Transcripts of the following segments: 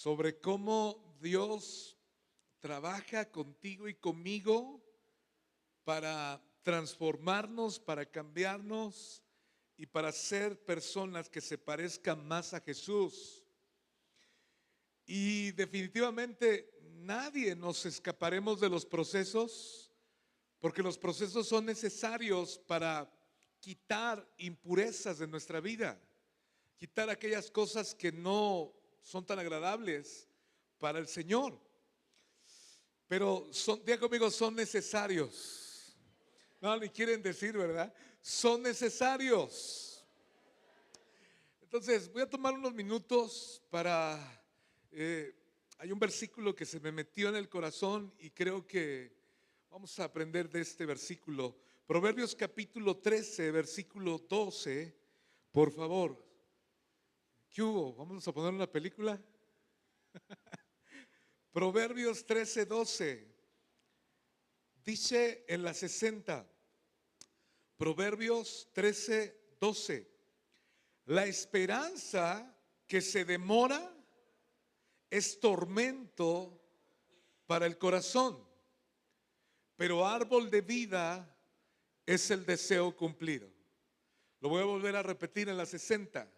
sobre cómo Dios trabaja contigo y conmigo para transformarnos, para cambiarnos y para ser personas que se parezcan más a Jesús. Y definitivamente nadie nos escaparemos de los procesos, porque los procesos son necesarios para quitar impurezas de nuestra vida, quitar aquellas cosas que no son tan agradables para el Señor. Pero diga conmigo, son necesarios. No, ni quieren decir, ¿verdad? Son necesarios. Entonces, voy a tomar unos minutos para... hay un versículo que se me metió en el corazón y creo que vamos a aprender de este versículo. Proverbios capítulo 13, versículo 12. Por favor. ¿Qué hubo? ¿Vamos a poner una película? Proverbios 13, 12. Dice en la 60. Proverbios 13, 12. La esperanza que se demora es tormento para el corazón, pero árbol de vida es el deseo cumplido. Lo voy a volver a repetir en la 60.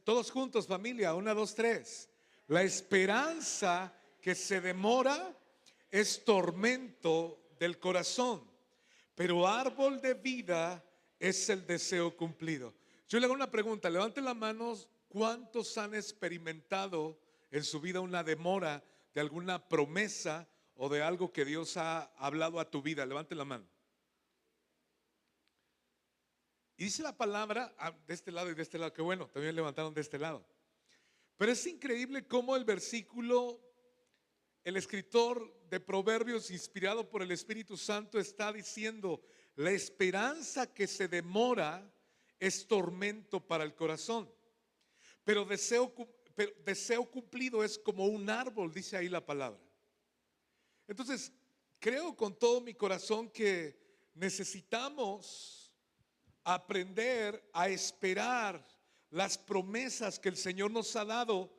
Todos juntos, familia, 1, 2, 3. La esperanza que se demora es tormento del corazón, pero árbol de vida es el deseo cumplido. Yo le hago una pregunta, levanten las manos. ¿Cuántos han experimentado en su vida una demora de alguna promesa o de algo que Dios ha hablado a tu vida? Levanten la mano. Y dice la palabra, de este lado y de este lado, que bueno, también levantaron de este lado. Pero es increíble cómo el versículo, el escritor de Proverbios, inspirado por el Espíritu Santo, está diciendo: la esperanza que se demora es tormento para el corazón, pero deseo cumplido es como un árbol, dice ahí la palabra. Entonces, creo con todo mi corazón que necesitamos aprender a esperar las promesas que el Señor nos ha dado,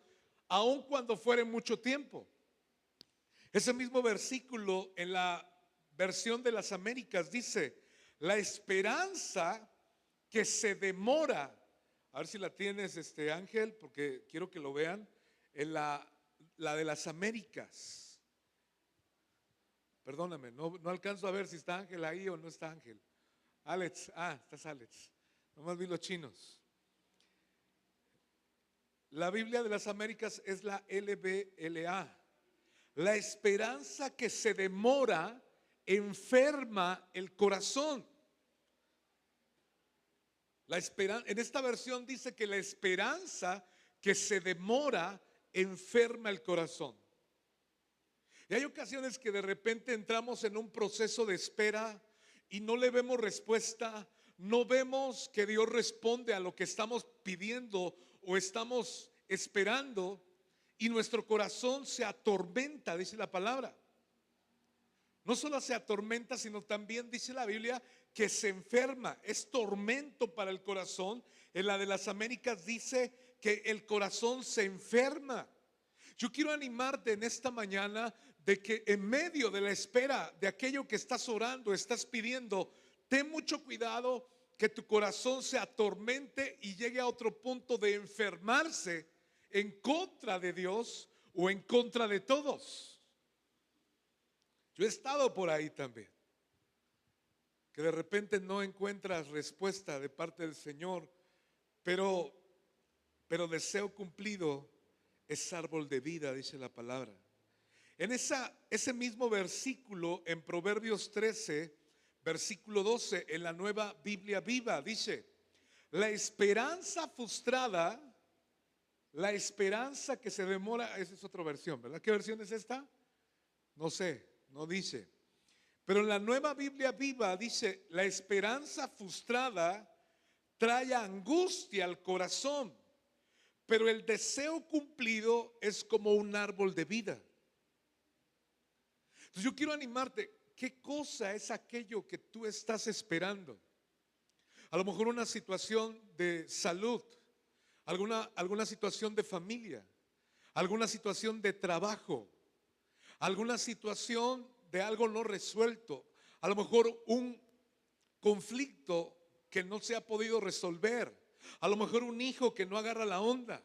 aun cuando fuere mucho tiempo. Ese mismo versículo en la versión de las Américas dice: la esperanza que se demora. A ver si la tienes, Ángel, porque quiero que lo vean. En la de las Américas. Perdóname, no alcanzo a ver si está Ángel ahí o no está Ángel. Alex, estás Alex. Nomás vi los chinos. La Biblia de las Américas es la LBLA. La esperanza que se demora enferma el corazón. En esta versión dice que la esperanza que se demora enferma el corazón. Y hay ocasiones que de repente entramos en un proceso de espera y no le vemos respuesta, no vemos que Dios responde a lo que estamos pidiendo o estamos esperando, y nuestro corazón se atormenta, dice la palabra. No solo se atormenta, sino también dice la Biblia que se enferma, es tormento para el corazón. En la de las Américas dice que el corazón se enferma. Yo quiero animarte en esta mañana de que en medio de la espera de aquello que estás orando, estás pidiendo, ten mucho cuidado que tu corazón se atormente y llegue a otro punto de enfermarse en contra de Dios o en contra de todos. Yo he estado por ahí también, que de repente no encuentras respuesta de parte del Señor, pero deseo cumplido es árbol de vida, dice la palabra. En ese mismo versículo, en Proverbios 13, versículo 12, en la Nueva Biblia Viva, dice: la esperanza frustrada, la esperanza que se demora. Esa es otra versión, ¿verdad? ¿Qué versión es esta? No sé, no dice. Pero en la Nueva Biblia Viva dice: la esperanza frustrada trae angustia al corazón, pero el deseo cumplido es como un árbol de vida. Entonces yo quiero animarte. ¿Qué cosa es aquello que tú estás esperando? A lo mejor una situación de salud, alguna situación de familia, alguna situación de trabajo, alguna situación de algo no resuelto, a lo mejor un conflicto que no se ha podido resolver, a lo mejor un hijo que no agarra la onda,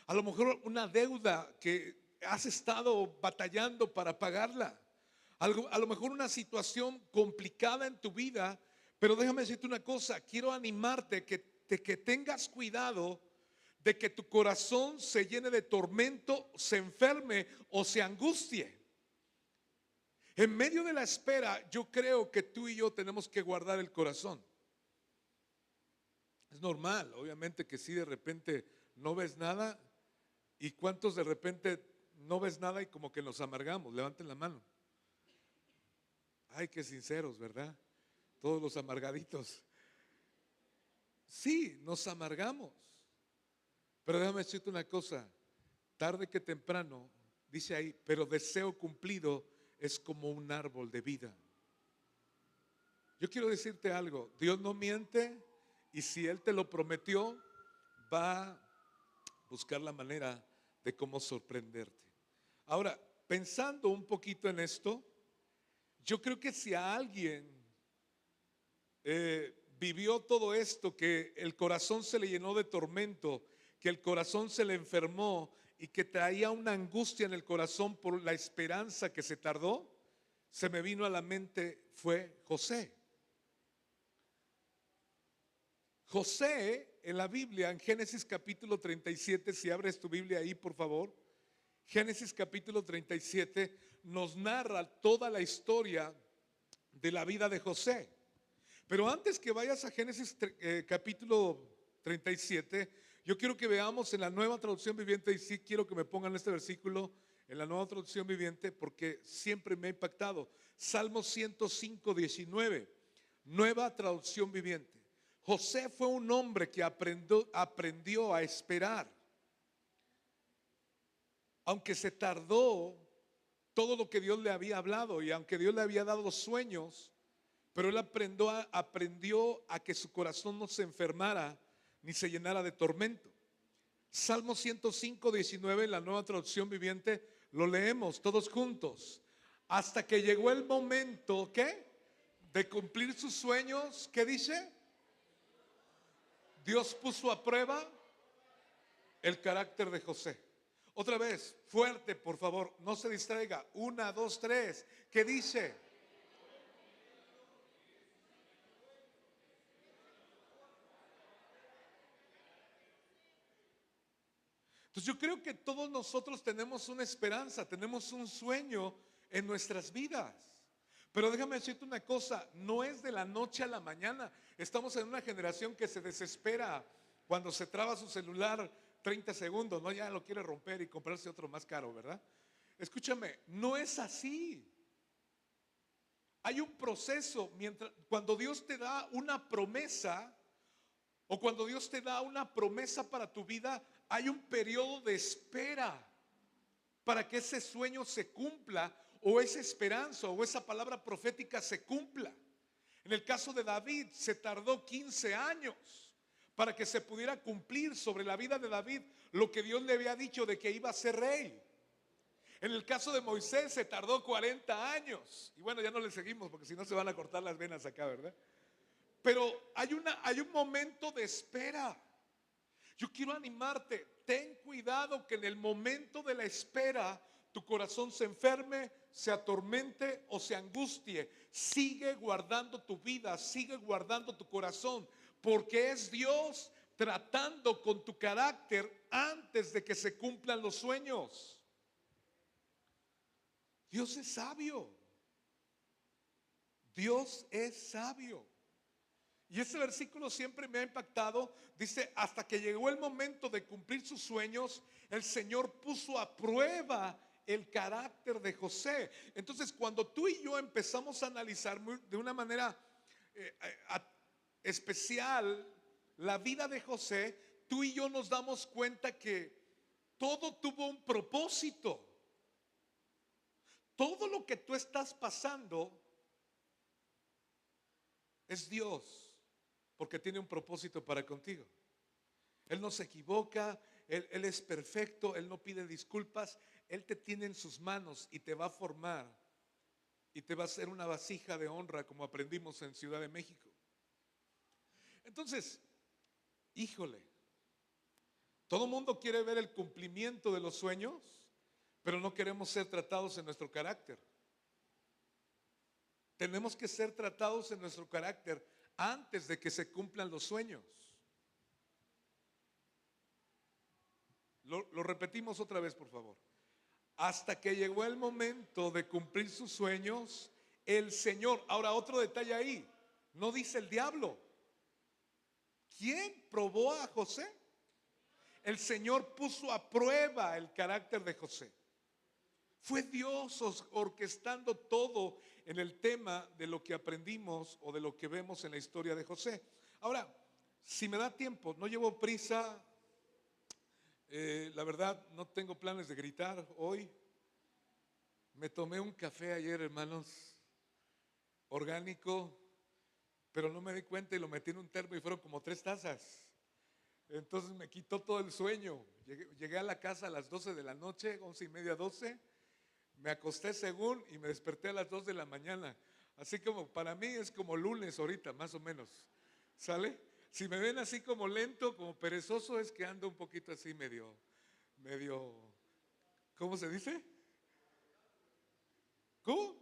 a lo mejor una deuda que has estado batallando para pagarla, a lo mejor una situación complicada en tu vida. Pero déjame decirte una cosa, quiero animarte de que tengas cuidado de que tu corazón se llene de tormento, se enferme o se angustie. En medio de la espera, yo creo que tú y yo tenemos que guardar el corazón. Es normal, obviamente, que si de repente no ves nada, y cuántos de repente no ves nada y como que nos amargamos. Levanten la mano. Ay, qué sinceros, ¿verdad? Todos los amargaditos. Sí, nos amargamos. Pero déjame decirte una cosa, tarde que temprano, dice ahí, pero deseo cumplido es como un árbol de vida. Yo quiero decirte algo, Dios no miente, y si Él te lo prometió, va a buscar la manera de cómo sorprenderte. Ahora, pensando un poquito en esto, yo creo que si a alguien vivió todo esto, que el corazón se le llenó de tormento, que el corazón se le enfermó y que traía una angustia en el corazón por la esperanza que se tardó, se me vino a la mente fue José. José en la Biblia, en Génesis capítulo 37, si abres tu Biblia ahí por favor, Génesis capítulo 37 nos narra toda la historia de la vida de José. Pero antes que vayas a Génesis capítulo 37, yo quiero que veamos en la Nueva Traducción Viviente, y sí quiero que me pongan este versículo en la Nueva Traducción Viviente porque siempre me ha impactado. Salmo 105, 19, Nueva Traducción Viviente. José fue un hombre que aprendió a esperar. Aunque se tardó todo lo que Dios le había hablado y aunque Dios le había dado sueños, pero él aprendió a que su corazón no se enfermara ni se llenara de tormento. Salmo 105, 19, la Nueva Traducción Viviente, lo leemos todos juntos. Hasta que llegó el momento, ¿qué? De cumplir sus sueños, ¿qué dice? Dios puso a prueba el carácter de José. Otra vez, fuerte, por favor, no se distraiga. 1, 2, 3. ¿Qué dice? Entonces yo creo que todos nosotros tenemos una esperanza, tenemos un sueño en nuestras vidas. Pero déjame decirte una cosa, no es de la noche a la mañana. Estamos en una generación que se desespera cuando se traba su celular 30 segundos, ¿no? Ya lo quiere romper y comprarse otro más caro, ¿verdad? Escúchame, no es así. Hay un proceso cuando Dios te da una promesa o cuando Dios te da una promesa para tu vida, hay un periodo de espera para que ese sueño se cumpla o esa esperanza o esa palabra profética se cumpla. En el caso de David se tardó 15 años para que se pudiera cumplir sobre la vida de David lo que Dios le había dicho de que iba a ser rey. En el caso de Moisés se tardó 40 años. Y bueno, ya no le seguimos porque si no se van a cortar las venas acá, ¿verdad? Pero hay un momento de espera. Yo quiero animarte, ten cuidado que en el momento de la espera tu corazón se enferme, se atormente o se angustie. Sigue guardando tu vida, sigue guardando tu corazón, porque es Dios tratando con tu carácter antes de que se cumplan los sueños. Dios es sabio. Dios es sabio. Y ese versículo siempre me ha impactado. Dice, hasta que llegó el momento de cumplir sus sueños, el Señor puso a prueba el carácter de José. Entonces, cuando tú y yo empezamos a analizar de una manera especial la vida de José, tú y yo nos damos cuenta que todo tuvo un propósito. Todo lo que tú estás pasando es Dios, porque tiene un propósito para contigo. Él no se equivoca, Él es perfecto, Él no pide disculpas, Él te tiene en sus manos y te va a formar y te va a hacer una vasija de honra como aprendimos en Ciudad de México. Entonces, híjole, todo el mundo quiere ver el cumplimiento de los sueños, pero no queremos ser tratados en nuestro carácter. Tenemos que ser tratados en nuestro carácter antes de que se cumplan los sueños. Lo repetimos otra vez, por favor. Hasta que llegó el momento de cumplir sus sueños, el Señor. Ahora, otro detalle ahí, no dice el diablo. ¿Quién probó a José? El Señor puso a prueba el carácter de José. Fue Dios orquestando todo en el tema de lo que aprendimos o de lo que vemos en la historia de José. Ahora, si me da tiempo, no llevo prisa, la verdad no tengo planes de gritar hoy. Me tomé un café ayer, hermanos, orgánico, pero no me di cuenta y lo metí en un termo y fueron como 3 tazas. Entonces me quitó todo el sueño. Llegué a la casa a las 12 de la noche, 11:30, 12. Me acosté según y me desperté a las 2 de la mañana. Así como para mí es como lunes ahorita, más o menos. ¿Sale? Si me ven así como lento, como perezoso, es que ando un poquito así medio, ¿cómo se dice? ¿Cómo?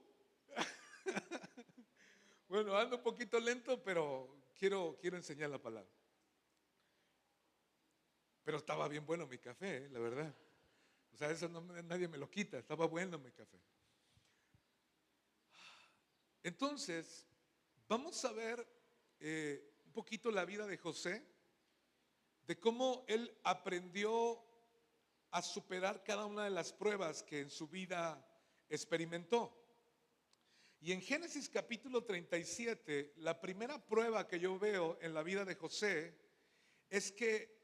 Bueno, ando un poquito lento, pero quiero enseñar la palabra. Pero estaba bien bueno mi café, la verdad. O sea, eso nadie me lo quita, estaba bueno mi café. Entonces, vamos a ver un poquito la vida de José, de cómo él aprendió a superar cada una de las pruebas que en su vida experimentó. Y en Génesis capítulo 37, la primera prueba que yo veo en la vida de José es que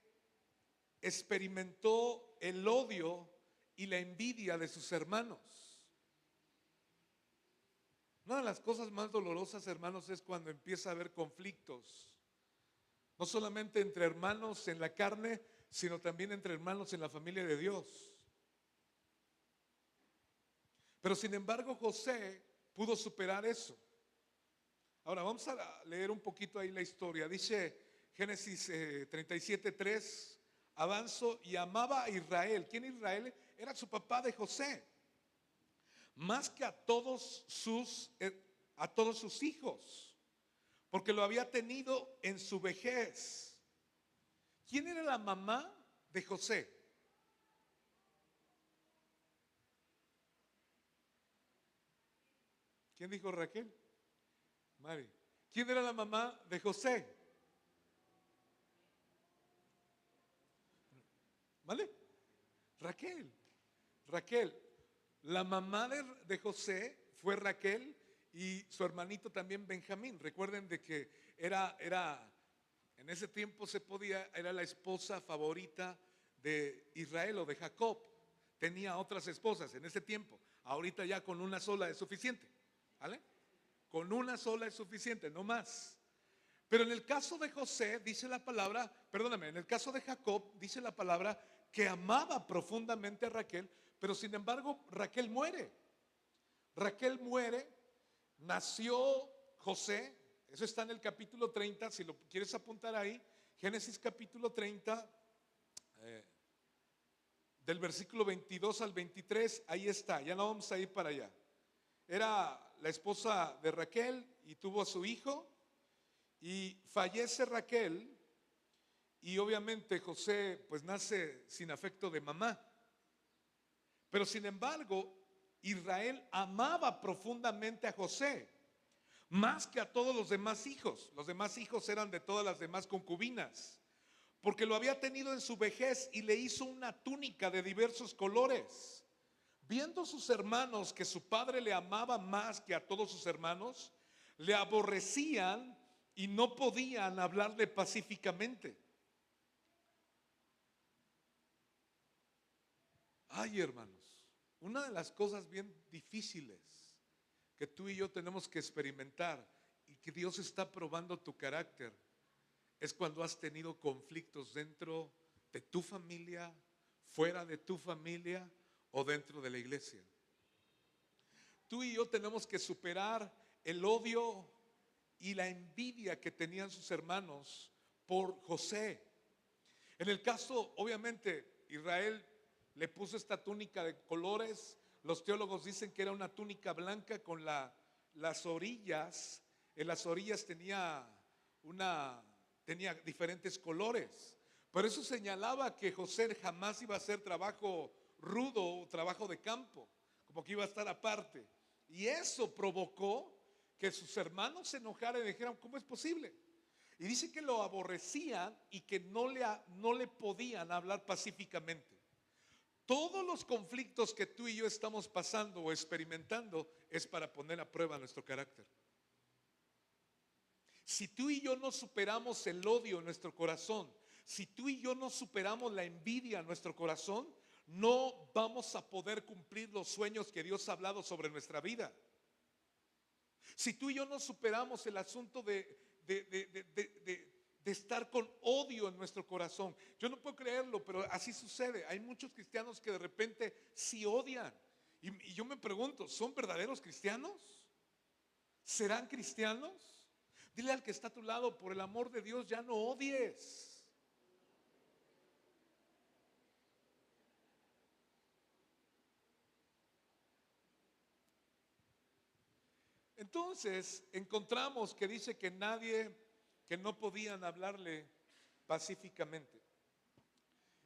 experimentó el odio y la envidia de sus hermanos. Una de las cosas más dolorosas, hermanos, es cuando empieza a haber conflictos, no solamente entre hermanos en la carne, sino también entre hermanos en la familia de Dios. Pero sin embargo, José pudo superar eso. Ahora vamos a leer un poquito ahí la historia. Dice Génesis 37:3, avanzo y amaba a Israel. ¿Quién Israel? Era su papá de José, más que a todos sus hijos, porque lo había tenido en su vejez. ¿Quién era la mamá de José? ¿Quién dijo Raquel? Mari. ¿Quién era la mamá de José? ¿Vale? Raquel. Raquel. La mamá de José fue Raquel y su hermanito también Benjamín. Recuerden de que en ese tiempo era la esposa favorita de Israel o de Jacob. Tenía otras esposas en ese tiempo. Ahorita ya con una sola es suficiente. ¿Vale? Con una sola es suficiente, no más. Pero en el caso de José dice la palabra, perdóname, en el caso de Jacob dice la palabra que amaba profundamente a Raquel, pero sin embargo Raquel muere. Raquel muere, nació José, eso está en el capítulo 30, si lo quieres apuntar ahí, Génesis capítulo 30, del versículo 22 al 23, ahí está, ya no vamos a ir para allá. Era la esposa de Raquel y tuvo a su hijo y fallece Raquel y obviamente José pues nace sin afecto de mamá. Pero sin embargo, Israel amaba profundamente a José, más que a todos los demás hijos. Los demás hijos eran de todas las demás concubinas, porque lo había tenido en su vejez y le hizo una túnica de diversos colores. Viendo sus hermanos que su padre le amaba más que a todos sus hermanos, le aborrecían y no podían hablarle pacíficamente. Ay, hermanos, una de las cosas bien difíciles que tú y yo tenemos que experimentar y que Dios está probando tu carácter es cuando has tenido conflictos dentro de tu familia, fuera de tu familia o dentro de la iglesia. Tú y yo tenemos que superar el odio y la envidia que tenían sus hermanos por José. En el caso, obviamente, Israel le puso esta túnica de colores. Los teólogos dicen que era una túnica blanca con las orillas. En las orillas tenía diferentes colores. Por eso señalaba que José jamás iba a hacer trabajo rudo o trabajo de campo, como que iba a estar aparte. Y eso provocó que sus hermanos se enojaran y dijeran, ¿cómo es posible? Y dice que lo aborrecían y que no le podían hablar pacíficamente. Todos los conflictos que tú y yo estamos pasando o experimentando es para poner a prueba nuestro carácter. Si tú y yo no superamos el odio en nuestro corazón, si tú y yo no superamos la envidia en nuestro corazón, no vamos a poder cumplir los sueños que Dios ha hablado sobre nuestra vida. Si tú y yo no superamos el asunto de estar con odio en nuestro corazón. Yo no puedo creerlo, pero así sucede. Hay muchos cristianos que de repente sí odian. Y yo me pregunto, ¿son verdaderos cristianos? ¿Serán cristianos? Dile al que está a tu lado, por el amor de Dios, ya no odies. Entonces encontramos que dice que no podían hablarle pacíficamente.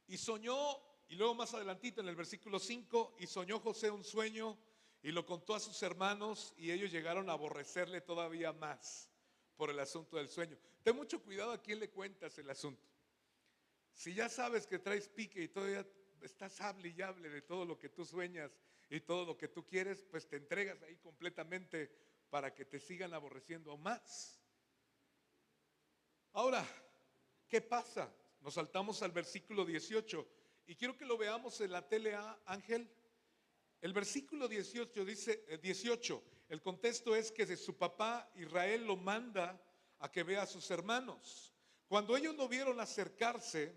Y soñó, y luego más adelantito en el versículo 5, y soñó José un sueño y lo contó a sus hermanos y ellos llegaron a aborrecerle todavía más por el asunto del sueño. Ten mucho cuidado a quién le cuentas el asunto. Si ya sabes que traes pique y todavía estás hable y hable de todo lo que tú sueñas y todo lo que tú quieres, pues te entregas ahí completamente para que te sigan aborreciendo aún más. Ahora, ¿qué pasa? Nos saltamos al versículo 18 y quiero que lo veamos en la tele, Ángel. El versículo 18 dice, 18, el contexto es que de su papá Israel lo manda a que vea a sus hermanos. Cuando ellos lo vieron acercarse,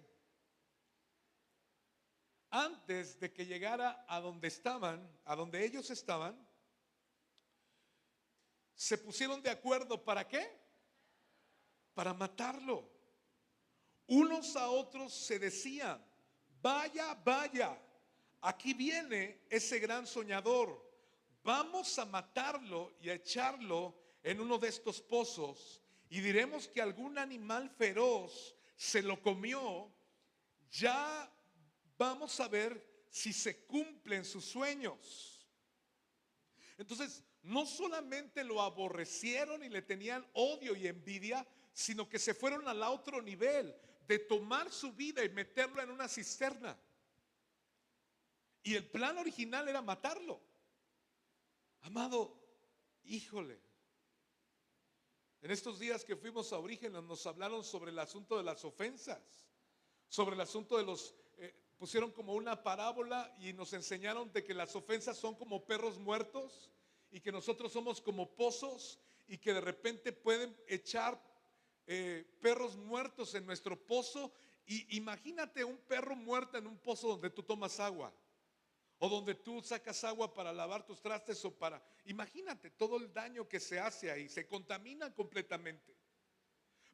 antes de que llegara a donde ellos estaban, se pusieron de acuerdo. ¿Para qué? Para matarlo. Unos a otros se decían, vaya, vaya, aquí viene ese gran soñador. Vamos a matarlo y a echarlo en uno de estos pozos y diremos que algún animal feroz se lo comió. Ya vamos a ver si se cumplen sus sueños. Entonces, no solamente lo aborrecieron y le tenían odio y envidia, sino que se fueron al otro nivel de tomar su vida y meterlo en una cisterna. Y el plan original era matarlo. Amado, híjole. En estos días que fuimos a Orígenes nos hablaron sobre el asunto de las ofensas, sobre el asunto de pusieron como una parábola y nos enseñaron de que las ofensas son como perros muertos y que nosotros somos como pozos y que de repente pueden echar perros muertos en nuestro pozo. Y imagínate un perro muerto en un pozo donde tú tomas agua o donde tú sacas agua para lavar tus trastes imagínate todo el daño que se hace ahí, se contamina completamente.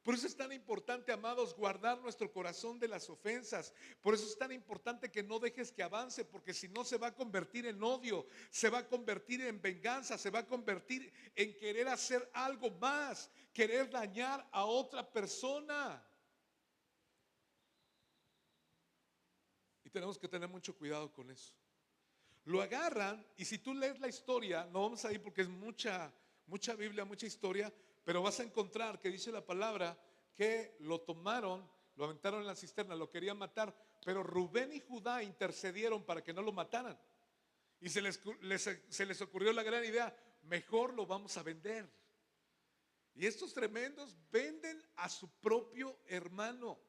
Por eso es tan importante, amados, guardar nuestro corazón de las ofensas. Por eso es tan importante que no dejes que avance, porque si no se va a convertir en odio, se va a convertir en venganza, se va a convertir en querer hacer algo más, querer dañar a otra persona. Y tenemos que tener mucho cuidado con eso. Lo agarran y si tú lees la historia, no vamos a ir porque es mucha Biblia, mucha historia, pero vas a encontrar que dice la palabra que lo tomaron, lo aventaron en la cisterna, lo querían matar, pero Rubén y Judá intercedieron para que no lo mataran. Y se les ocurrió la gran idea, mejor lo vamos a vender. Y estos tremendos venden a su propio hermano.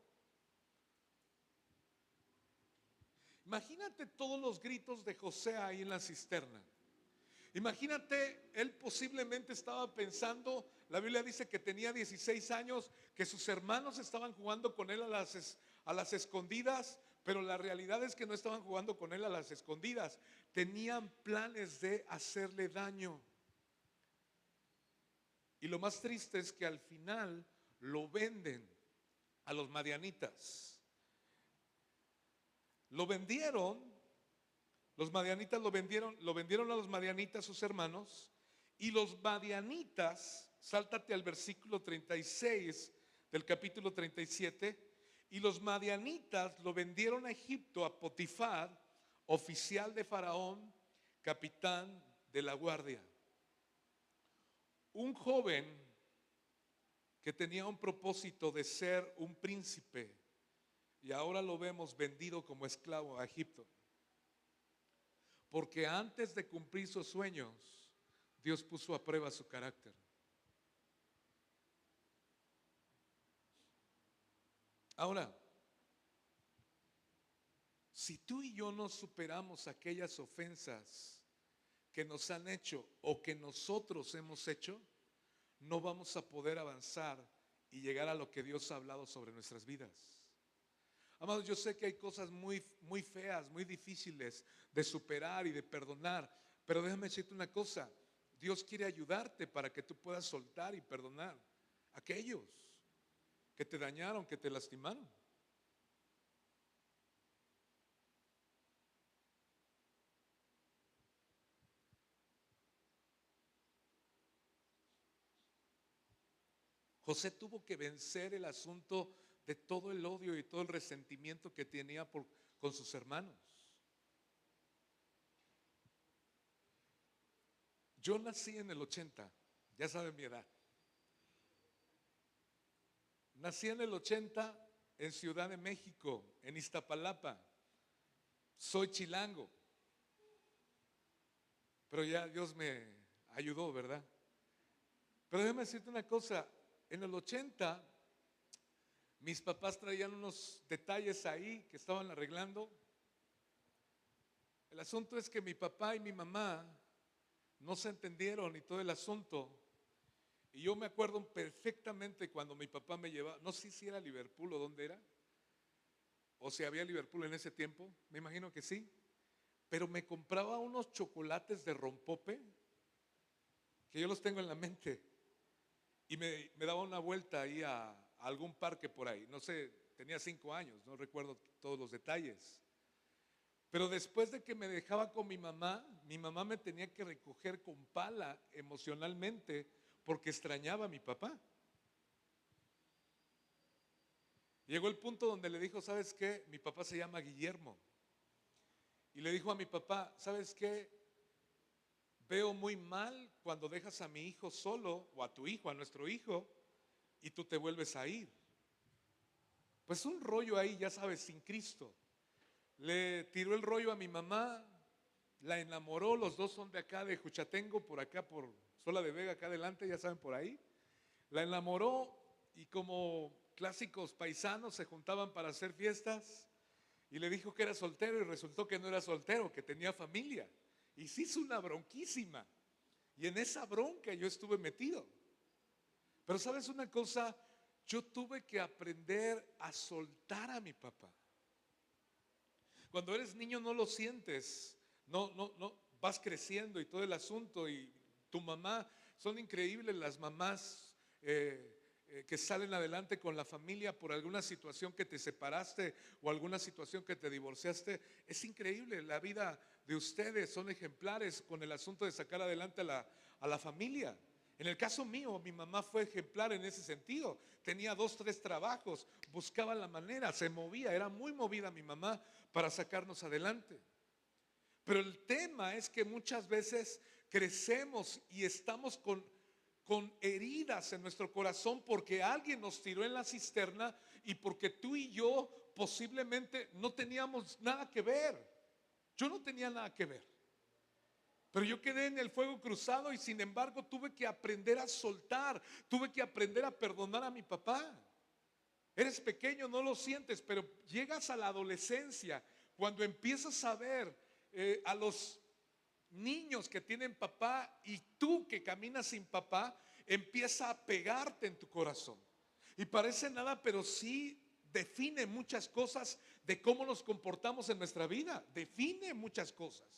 Imagínate todos los gritos de José ahí en la cisterna. Imagínate, él posiblemente estaba pensando, la Biblia dice que tenía 16 años, que sus hermanos estaban jugando con él a las escondidas, pero la realidad es que no estaban jugando con él a las escondidas. Tenían planes de hacerle daño. Y lo más triste es que al final lo venden a los madianitas. Lo vendieron, los madianitas lo vendieron a los madianitas, sus hermanos, y los madianitas, sáltate al versículo 36 del capítulo 37, y los madianitas lo vendieron a Egipto, a Potifar, oficial de Faraón, capitán de la guardia. Un joven que tenía un propósito de ser un príncipe, y ahora lo vemos vendido como esclavo a Egipto. Porque antes de cumplir sus sueños, Dios puso a prueba su carácter. Ahora, si tú y yo no superamos aquellas ofensas que nos han hecho o que nosotros hemos hecho, no vamos a poder avanzar y llegar a lo que Dios ha hablado sobre nuestras vidas. Amados, yo sé que hay cosas muy, muy feas, muy difíciles de superar y de perdonar, pero déjame decirte una cosa: Dios quiere ayudarte para que tú puedas soltar y perdonar a aquellos que te dañaron, que te lastimaron. José tuvo que vencer el asunto de todo el odio y todo el resentimiento que tenía con sus hermanos. Yo nací en el 80, ya saben mi edad. Nací en el 80 en Ciudad de México, en Iztapalapa. Soy chilango, pero ya Dios me ayudó, ¿verdad? Pero déjame decirte una cosa: en el 80 mis papás traían unos detalles ahí que estaban arreglando. El asunto es que mi papá y mi mamá no se entendieron y todo el asunto. Y yo me acuerdo perfectamente cuando mi papá me llevaba, no sé si era Liverpool o dónde era, o si había Liverpool en ese tiempo, me imagino que sí, pero me compraba unos chocolates de rompope, que yo los tengo en la mente, y me daba una vuelta ahí a algún parque por ahí, no sé, tenía 5 años, no recuerdo todos los detalles. Pero después de que me dejaba con mi mamá me tenía que recoger con pala emocionalmente porque extrañaba a mi papá. Llegó el punto donde le dijo: ¿sabes qué? Mi papá se llama Guillermo. Y le dijo a mi papá: ¿sabes qué? Veo muy mal cuando dejas a mi hijo solo, o a tu hijo, a nuestro hijo, y tú te vuelves a ir. Pues un rollo ahí, ya sabes, sin Cristo. Le tiró el rollo a mi mamá, la enamoró, los dos son de acá, de Juchatengo, por acá, por Sola de Vega, acá adelante, ya saben, por ahí. La enamoró y como clásicos paisanos se juntaban para hacer fiestas y le dijo que era soltero y resultó que no era soltero, que tenía familia. Y se hizo una bronquísima. Y en esa bronca yo estuve metido. Pero ¿sabes una cosa? Yo tuve que aprender a soltar a mi papá. Cuando eres niño no lo sientes, no, vas creciendo y todo el asunto, y tu mamá, son increíbles las mamás que salen adelante con la familia por alguna situación que te separaste o alguna situación que te divorciaste. Es increíble, la vida de ustedes son ejemplares con el asunto de sacar adelante a la familia. En el caso mío, mi mamá fue ejemplar en ese sentido. Tenía 2, 3 trabajos, buscaba la manera, se movía, era muy movida mi mamá para sacarnos adelante. Pero el tema es que muchas veces crecemos y estamos con heridas en nuestro corazón porque alguien nos tiró en la cisterna y porque tú y yo posiblemente no teníamos nada que ver. Yo no tenía nada que ver. Pero yo quedé en el fuego cruzado y sin embargo tuve que aprender a soltar, tuve que aprender a perdonar a mi papá. Eres pequeño, no lo sientes, pero llegas a la adolescencia, cuando empiezas a ver a los niños que tienen papá y tú que caminas sin papá, empieza a pegarte en tu corazón. Y parece nada, pero sí define muchas cosas de cómo nos comportamos en nuestra vida. Define muchas cosas.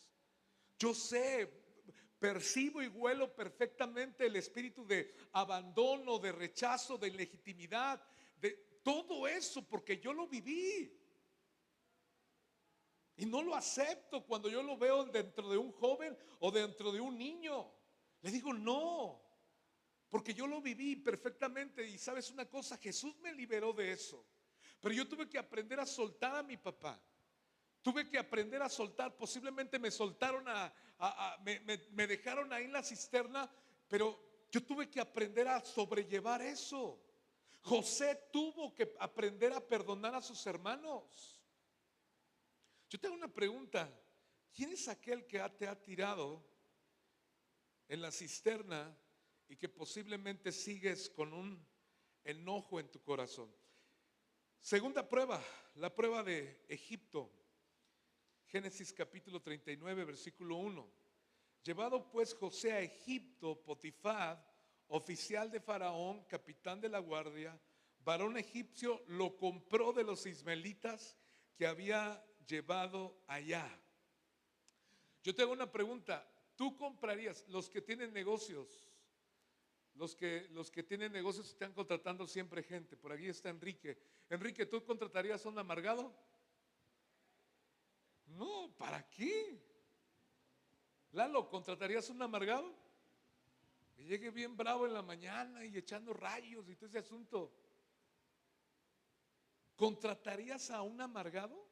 Yo sé, percibo y huelo perfectamente el espíritu de abandono, de rechazo, de ilegitimidad, de todo eso, porque yo lo viví. Y no lo acepto cuando yo lo veo dentro de un joven o dentro de un niño. Le digo no, porque yo lo viví perfectamente. Y sabes una cosa, Jesús me liberó de eso. Pero yo tuve que aprender a soltar a mi papá. Tuve que aprender a soltar. Posiblemente me soltaron me dejaron ahí en la cisterna, pero yo tuve que aprender a sobrellevar eso. José tuvo que aprender a perdonar a sus hermanos. Yo tengo una pregunta. ¿Quién es aquel que te ha tirado en la cisterna y que posiblemente sigues con un enojo en tu corazón? Segunda prueba, la prueba de Egipto. Génesis capítulo 39, versículo 1. Llevado pues José a Egipto, Potifar, oficial de Faraón, capitán de la guardia, varón egipcio, lo compró de los ismaelitas que había llevado allá. Yo te hago una pregunta. ¿Tú comprarías, los que tienen negocios, los que tienen negocios están contratando siempre gente? Por aquí está Enrique. Enrique, ¿tú contratarías a un amargado? No, ¿para qué? Lalo, ¿contratarías a un amargado? Que llegue bien bravo en la mañana y echando rayos y todo ese asunto. ¿Contratarías a un amargado?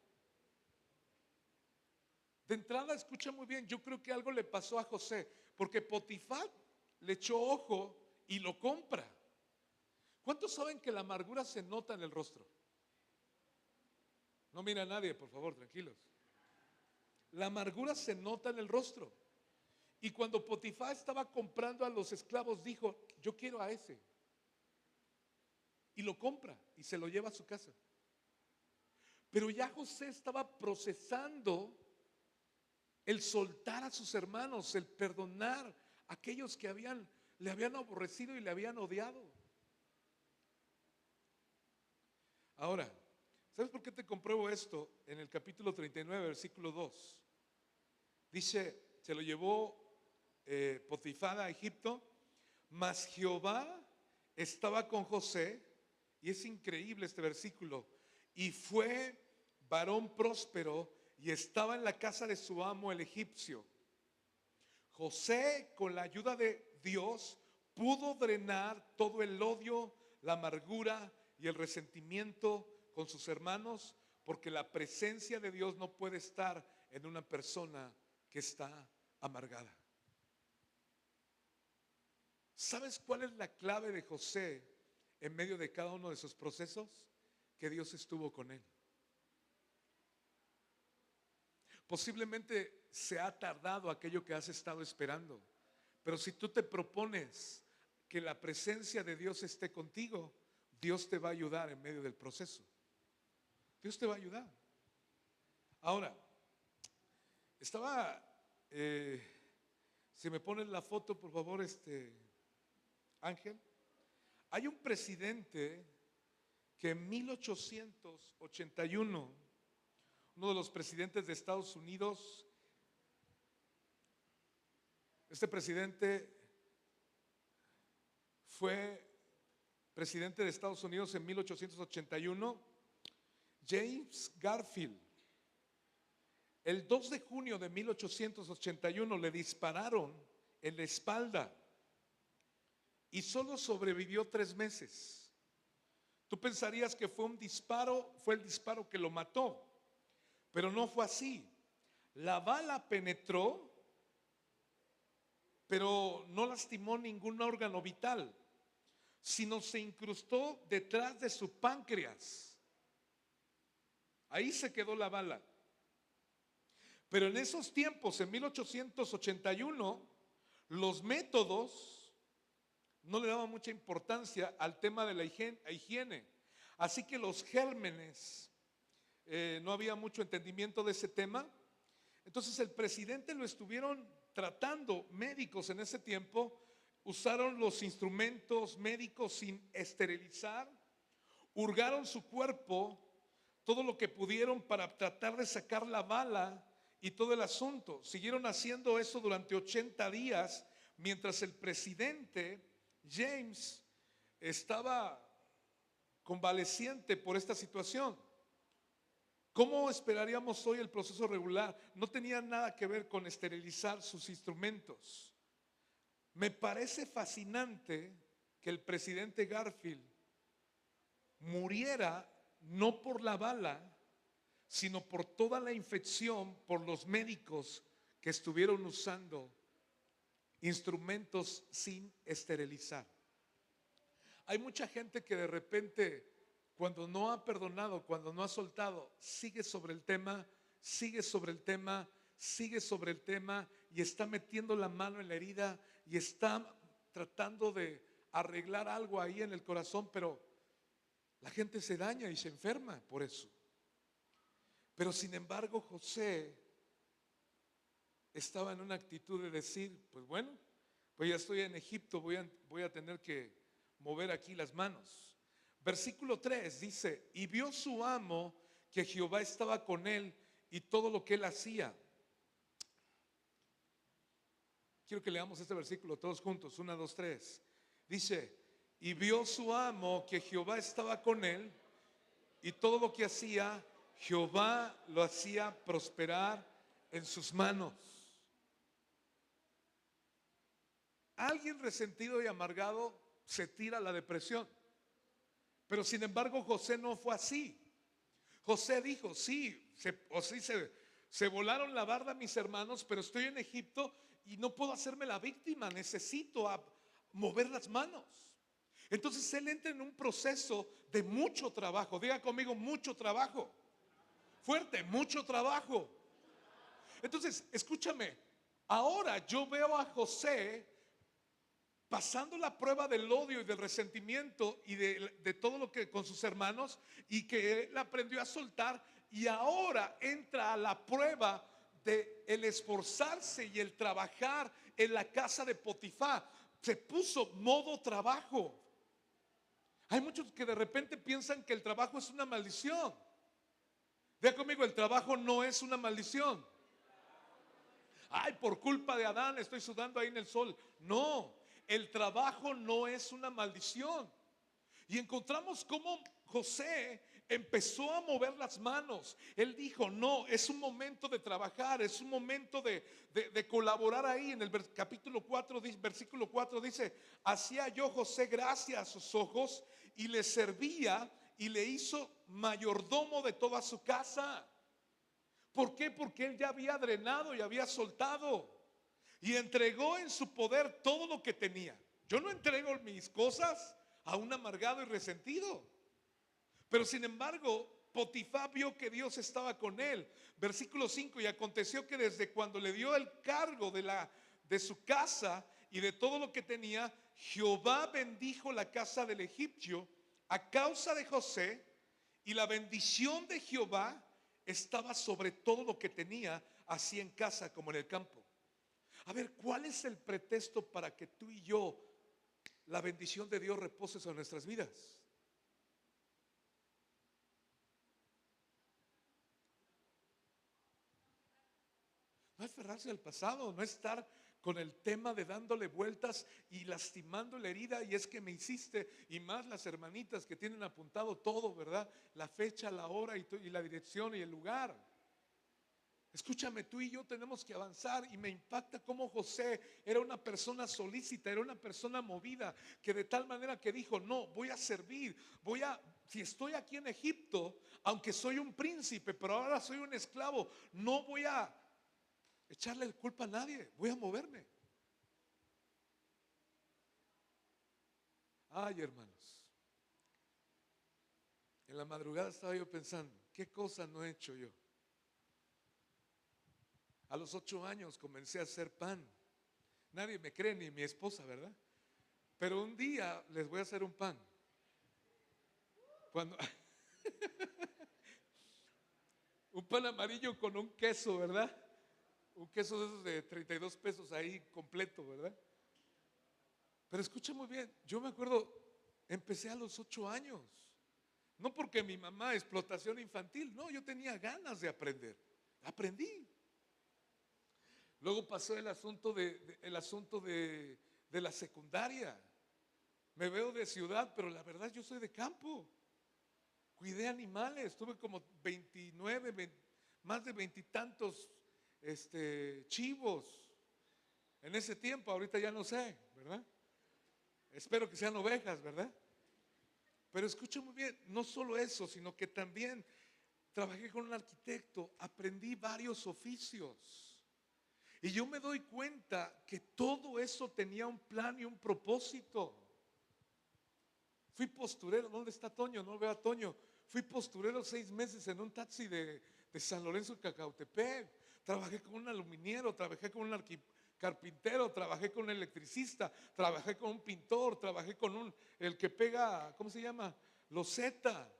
De entrada, escucha muy bien, yo creo que algo le pasó a José, porque Potifar le echó ojo y lo compra. ¿Cuántos saben que la amargura se nota en el rostro? No mira a nadie, por favor, tranquilos. La amargura se nota en el rostro. Y cuando Potifar estaba comprando a los esclavos, dijo: yo quiero a ese. Y lo compra y se lo lleva a su casa. Pero ya José estaba procesando el soltar a sus hermanos, el perdonar a aquellos que le habían aborrecido y le habían odiado. Ahora, ¿sabes por qué te compruebo esto? En el capítulo 39, versículo 2. Dice, se lo llevó Potifar a Egipto, mas Jehová estaba con José, y es increíble este versículo, y fue varón próspero y estaba en la casa de su amo el egipcio. José, con la ayuda de Dios, pudo drenar todo el odio, la amargura y el resentimiento con sus hermanos, porque la presencia de Dios no puede estar en una persona que está amargada. ¿Sabes cuál es la clave de José en medio de cada uno de sus procesos? Que Dios estuvo con él. Posiblemente se ha tardado aquello que has estado esperando, pero si tú te propones que la presencia de Dios esté contigo, Dios te va a ayudar en medio del proceso. Dios te va a ayudar. Ahora, estaba, si me pones la foto, por favor, Ángel. Hay un presidente que en 1881, uno de los presidentes de Estados Unidos, este presidente fue presidente de Estados Unidos en 1881, James Garfield. El 2 de junio de 1881 le dispararon en la espalda y solo sobrevivió 3 meses. Tú pensarías que fue el disparo que lo mató, pero no fue así. La bala penetró, pero no lastimó ningún órgano vital, sino se incrustó detrás de su páncreas. Ahí se quedó la bala. Pero en esos tiempos, en 1881, los métodos no le daban mucha importancia al tema de la higiene. Así que los gérmenes, no había mucho entendimiento de ese tema. Entonces el presidente lo estuvieron tratando, médicos en ese tiempo usaron los instrumentos médicos sin esterilizar. hurgaron su cuerpo todo lo que pudieron para tratar de sacar la bala y todo el asunto. Siguieron haciendo eso durante 80 días mientras el presidente James estaba convaleciente por esta situación. ¿Cómo esperaríamos hoy el proceso regular? No tenía nada que ver con esterilizar sus instrumentos. Me parece fascinante que el presidente Garfield muriera no por la bala, sino por toda la infección, por los médicos que estuvieron usando instrumentos sin esterilizar. Hay mucha gente que de repente, cuando no ha perdonado, cuando no ha soltado, sigue sobre el tema, sigue sobre el tema, sigue sobre el tema y está metiendo la mano en la herida y está tratando de arreglar algo ahí en el corazón, pero la gente se daña y se enferma por eso. Pero sin embargo, José estaba en una actitud de decir, pues bueno, pues ya estoy en Egipto, voy a tener que mover aquí las manos. Versículo 3 dice, y vio su amo que Jehová estaba con él y todo lo que él hacía. Quiero que leamos este versículo todos juntos, 1, 2, 3. Dice, y vio su amo que Jehová estaba con él y todo lo que hacía, Jehová lo hacía prosperar en sus manos. Alguien resentido y amargado se tira a la depresión. Pero sin embargo José no fue así. José dijo, sí, se volaron la barda mis hermanos, pero estoy en Egipto y no puedo hacerme la víctima, necesito mover las manos. Entonces él entra en un proceso de mucho trabajo. Diga conmigo, mucho trabajo. Fuerte, mucho trabajo. Entonces, escúchame, ahora yo veo a José pasando la prueba del odio y del resentimiento y de todo lo que con sus hermanos, y que él aprendió a soltar, y ahora entra a la prueba de el esforzarse y el trabajar en la casa de Potifar. Se puso modo trabajo. Hay muchos que de repente piensan que el trabajo es una maldición. Diga conmigo, el trabajo no es una maldición. Ay, por culpa de Adán estoy sudando ahí en el sol. No, el trabajo no es una maldición. Y encontramos cómo José empezó a mover las manos. Él dijo, no, es un momento de trabajar, es un momento de colaborar ahí. En el capítulo 4, versículo 4 dice, hacía yo José gracia a sus ojos y le servía y le hizo mayordomo de toda su casa. ¿Por qué? Porque él ya había drenado y había soltado y entregó en su poder todo lo que tenía. Yo no entrego mis cosas a un amargado y resentido. Pero sin embargo, Potifar vio que Dios estaba con él. Versículo 5, y aconteció que desde cuando le dio el cargo de su casa y de todo lo que tenía, Jehová bendijo la casa del egipcio a causa de José, y la bendición de Jehová estaba sobre todo lo que tenía, así en casa como en el campo. A ver, ¿cuál es el pretexto para que tú y yo, la bendición de Dios repose sobre nuestras vidas? No aferrarse al pasado, no estar con el tema de dándole vueltas y lastimando la herida, y es que me hiciste, y más las hermanitas que tienen apuntado todo, ¿verdad? La fecha, la hora y la dirección y el lugar. Escúchame, tú y yo tenemos que avanzar, y me impacta cómo José era una persona solícita, era una persona movida, que de tal manera que dijo, no, voy a servir, si estoy aquí en Egipto, aunque soy un príncipe, pero ahora soy un esclavo, no voy a echarle culpa a nadie, voy a moverme. Ay, hermanos, en la madrugada estaba yo pensando, ¿qué cosa no he hecho yo? A los 8 años comencé a hacer pan. Nadie me cree, ni mi esposa, ¿verdad? Pero un día les voy a hacer un pan. Un pan amarillo con un queso, ¿verdad? Un queso de esos de 32 pesos ahí completo, ¿verdad? Pero escucha muy bien, yo me acuerdo, empecé a los 8 años. No porque mi mamá, explotación infantil, no, yo tenía ganas de aprender. Aprendí. Luego pasó el asunto de la secundaria. Me veo de ciudad, pero la verdad yo soy de campo. Cuidé animales, tuve como 29, más de veintitantos chivos en ese tiempo. Ahorita ya no sé, ¿verdad? Espero que sean ovejas, ¿verdad? Pero escucha muy bien, no solo eso, sino que también trabajé con un arquitecto, aprendí varios oficios. Y yo me doy cuenta que todo eso tenía un plan y un propósito. Fui posturero, ¿dónde está Toño? No veo a Toño. Fui posturero 6 meses en un taxi de San Lorenzo de Cacautepec. Trabajé con un aluminiero, trabajé con un carpintero, trabajé con un electricista, trabajé con un pintor, trabajé con el que pega, ¿cómo se llama? Loseta.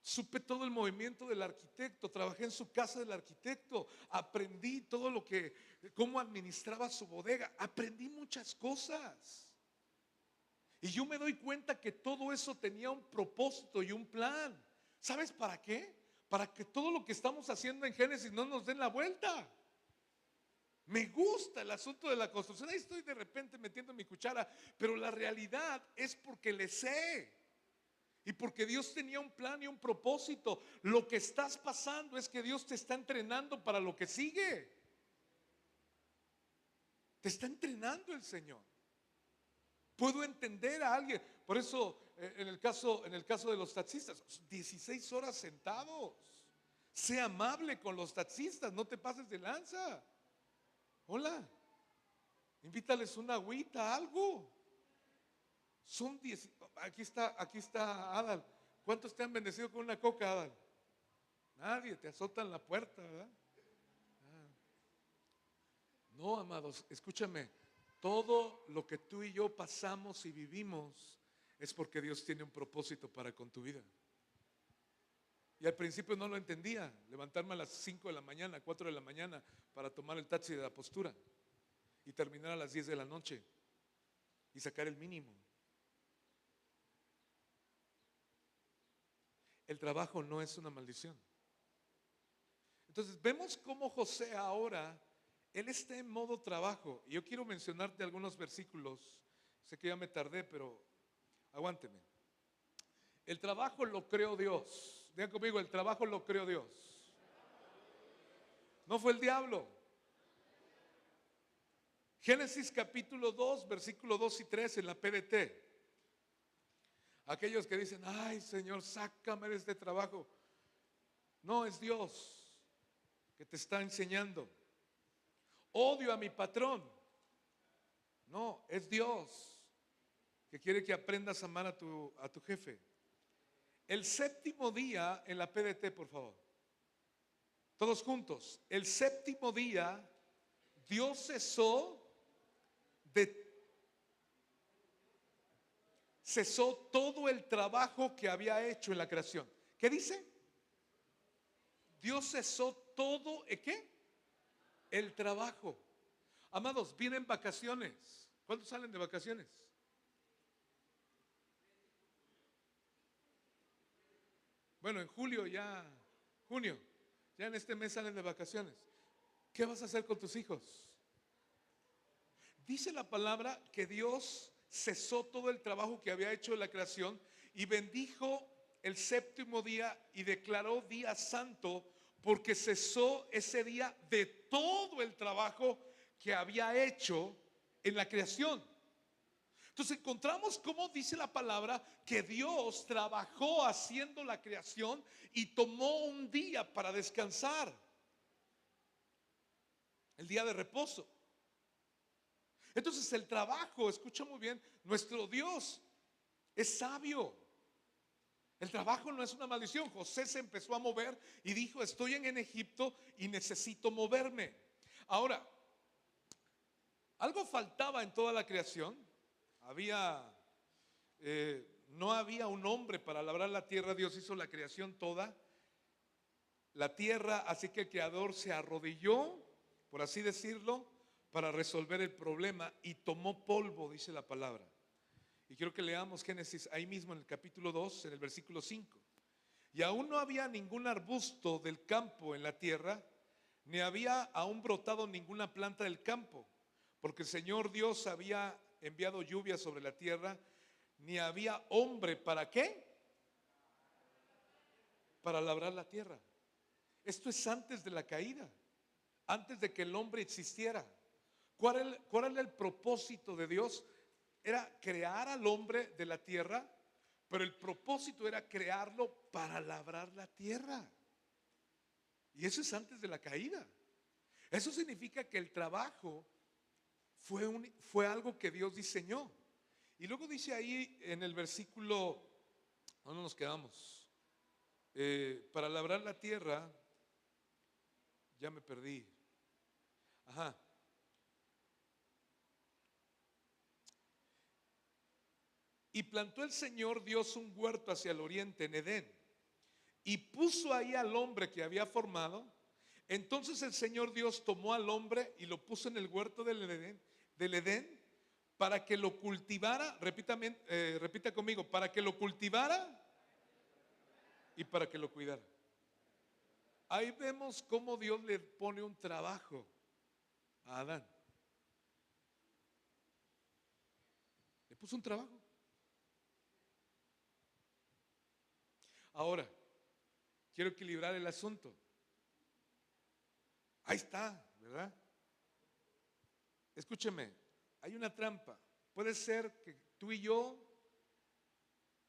Supe todo el movimiento del arquitecto, trabajé en su casa del arquitecto, aprendí todo cómo administraba su bodega, aprendí muchas cosas. Y yo me doy cuenta que todo eso tenía un propósito y un plan. ¿Sabes para qué? Para que todo lo que estamos haciendo en Génesis no nos den la vuelta. Me gusta el asunto de la construcción. Ahí estoy de repente metiendo mi cuchara, pero la realidad es porque le sé. Y porque Dios tenía un plan y un propósito. Lo que estás pasando es que Dios te está entrenando para lo que sigue. Te está entrenando el Señor. Puedo entender a alguien. Por eso en el caso de los taxistas, 16 horas sentados. Sé amable con los taxistas, no te pases de lanza. Hola, invítales una agüita, algo. Son 10. Aquí está Adal. ¿Cuántos te han bendecido con una coca, Adal? Nadie, te azotan la puerta, ¿verdad? No, amados, escúchame. Todo lo que tú y yo pasamos y vivimos es porque Dios tiene un propósito para con tu vida. Y al principio no lo entendía. Levantarme a las 5 de la mañana, 4 de la mañana para tomar el taxi de la postura y terminar a las 10 de la noche y sacar el mínimo. El trabajo no es una maldición. Entonces vemos cómo José ahora, él está en modo trabajo. Y yo quiero mencionarte algunos versículos. Sé que ya me tardé, pero aguánteme. El trabajo lo creó Dios. Digan conmigo, el trabajo lo creó Dios. No fue el diablo. Génesis capítulo 2, versículo 2 y 3 en la PDT. Aquellos que dicen, ay Señor, sácame de este trabajo. No, es Dios que te está enseñando. Odio a mi patrón. No, es Dios que quiere que aprendas a amar a tu jefe. El séptimo día en la PDT, por favor. Todos juntos. El séptimo día Dios cesó todo el trabajo que había hecho en la creación. ¿Qué dice? Dios cesó todo, ¿qué? El trabajo. Amados, vienen vacaciones. ¿Cuántos salen de vacaciones? Bueno, en junio, ya en este mes salen de vacaciones. ¿Qué vas a hacer con tus hijos? Dice la palabra que Dios cesó todo el trabajo que había hecho en la creación y bendijo el séptimo día y declaró día santo porque cesó ese día de todo el trabajo que había hecho en la creación. Entonces encontramos cómo dice la palabra que Dios trabajó haciendo la creación y tomó un día para descansar, el día de reposo. Entonces el trabajo, escucha muy bien, nuestro Dios es sabio. El trabajo no es una maldición. José se empezó a mover y dijo, estoy en Egipto y necesito moverme. Ahora, algo faltaba en toda la creación. No había un hombre para labrar la tierra. Dios hizo la creación toda, la tierra, así que el Creador se arrodilló, por así decirlo, para resolver el problema y tomó polvo, dice la palabra. Y quiero que leamos Génesis ahí mismo en el capítulo 2, en el versículo 5. Y aún no había ningún arbusto del campo en la tierra, ni había aún brotado ninguna planta del campo, porque el Señor Dios había enviado lluvia sobre la tierra, ni había hombre para ¿qué? Para labrar la tierra. Esto es antes de la caída, antes de que el hombre existiera. ¿Cuál era el propósito de Dios? Era crear al hombre de la tierra, pero el propósito era crearlo para labrar la tierra. Y eso es antes de la caída. Eso significa que el trabajo fue algo que Dios diseñó. Y luego dice ahí en el versículo, ¿dónde nos quedamos? Para labrar la tierra, ya me perdí. Ajá. Y plantó el Señor Dios un huerto hacia el oriente en Edén, y puso ahí al hombre que había formado. Entonces el Señor Dios tomó al hombre y lo puso en el huerto del Edén para que lo cultivara. Repita conmigo, para que lo cultivara y para que lo cuidara. Ahí vemos cómo Dios le pone un trabajo a Adán. Le puso un trabajo. Ahora, quiero equilibrar el asunto. Ahí está, ¿verdad? Escúcheme, hay una trampa. Puede ser que tú y yo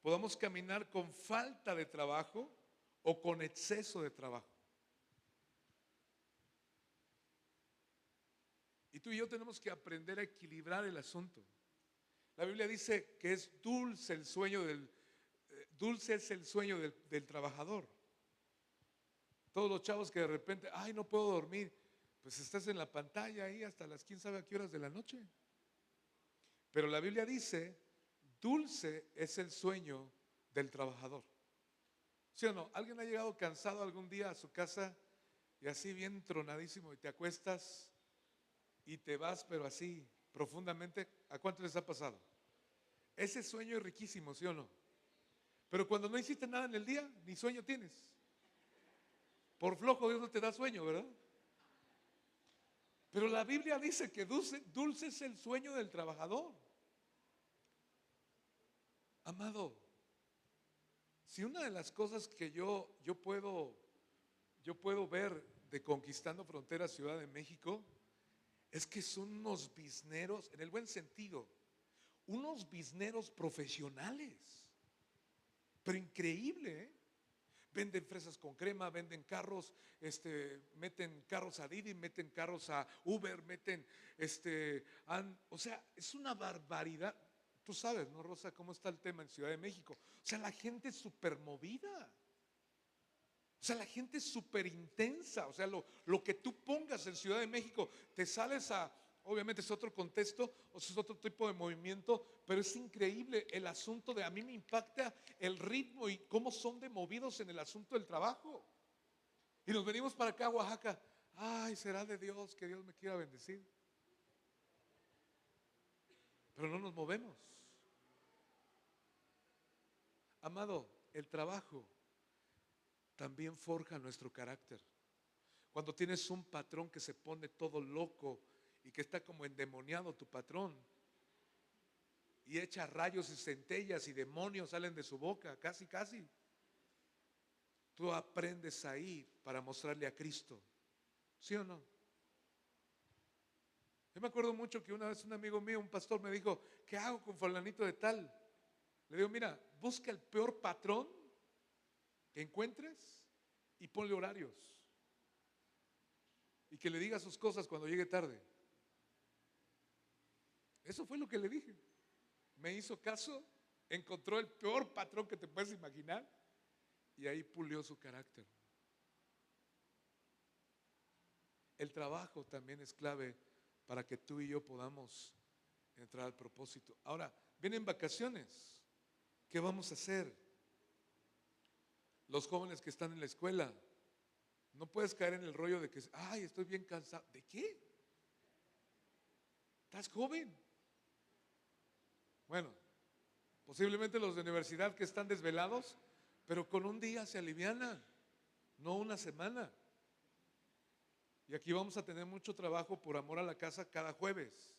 podamos caminar con falta de trabajo o con exceso de trabajo. Y tú y yo tenemos que aprender a equilibrar el asunto. La Biblia dice que es dulce el sueño dulce es el sueño del trabajador. Todos los chavos que de repente, ay, no puedo dormir, pues estás en la pantalla ahí hasta las quién sabe a qué horas de la noche. Pero la Biblia dice, dulce es el sueño del trabajador. ¿Sí o no? ¿Alguien ha llegado cansado algún día a su casa y así bien tronadísimo y te acuestas y te vas, pero así profundamente? ¿A cuánto les ha pasado? Ese sueño es riquísimo, ¿sí o no? Pero cuando no hiciste nada en el día, ni sueño tienes. Por flojo Dios no te da sueño, ¿verdad? Pero la Biblia dice que dulce es el sueño del trabajador. Amado, si una de las cosas que yo puedo ver de Conquistando Fronteras Ciudad de México es que son unos bizneros, en el buen sentido, unos bizneros profesionales. Pero increíble, ¿eh? Venden fresas con crema, venden carros, meten carros a Didi, meten carros a Uber, o sea, es una barbaridad. Tú sabes, ¿no, Rosa, cómo está el tema en Ciudad de México? O sea, la gente es súper movida. O sea, la gente es súper intensa. O sea, lo que tú pongas en Ciudad de México, te sales obviamente es otro contexto, o sea, es otro tipo de movimiento, pero es increíble el asunto a mí me impacta el ritmo y cómo son de movidos en el asunto del trabajo. Y nos venimos para acá a Oaxaca. Ay, será de Dios, que Dios me quiera bendecir. Pero no nos movemos. Amado, el trabajo también forja nuestro carácter. Cuando tienes un patrón que se pone todo loco y que está como endemoniado tu patrón y echa rayos y centellas y demonios salen de su boca, casi, casi. Tú aprendes ahí para mostrarle a Cristo. ¿Sí o no? Yo me acuerdo mucho que una vez un amigo mío, un pastor, me dijo, ¿qué hago con fulanito de tal? Le digo, mira, busca el peor patrón que encuentres y ponle horarios. Y que le diga sus cosas cuando llegue tarde. Eso fue lo que le dije. Me hizo caso, encontró el peor patrón que te puedes imaginar y ahí pulió su carácter. El trabajo también es clave para que tú y yo podamos entrar al propósito. Ahora, vienen vacaciones. ¿Qué vamos a hacer? Los jóvenes que están en la escuela, no puedes caer en el rollo de que, ay, estoy bien cansado. ¿De qué? ¿Estás joven? Bueno, Posiblemente los de universidad que están desvelados, pero con un día se alivianan, no una semana. Y aquí vamos a tener mucho trabajo por amor a la casa cada jueves.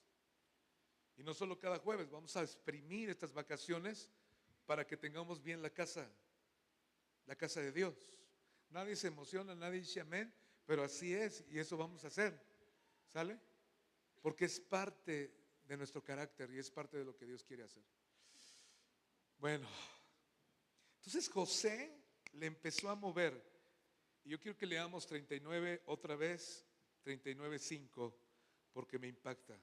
Y no solo cada jueves, vamos a exprimir estas vacaciones para que tengamos bien la casa de Dios. Nadie se emociona, nadie dice amén, pero así es y eso vamos a hacer. ¿Sale? Porque es parte de nuestro carácter y es parte de lo que Dios quiere hacer. Bueno, entonces José le empezó a mover. Y yo quiero que leamos 39 otra vez, 39:5, porque me impacta.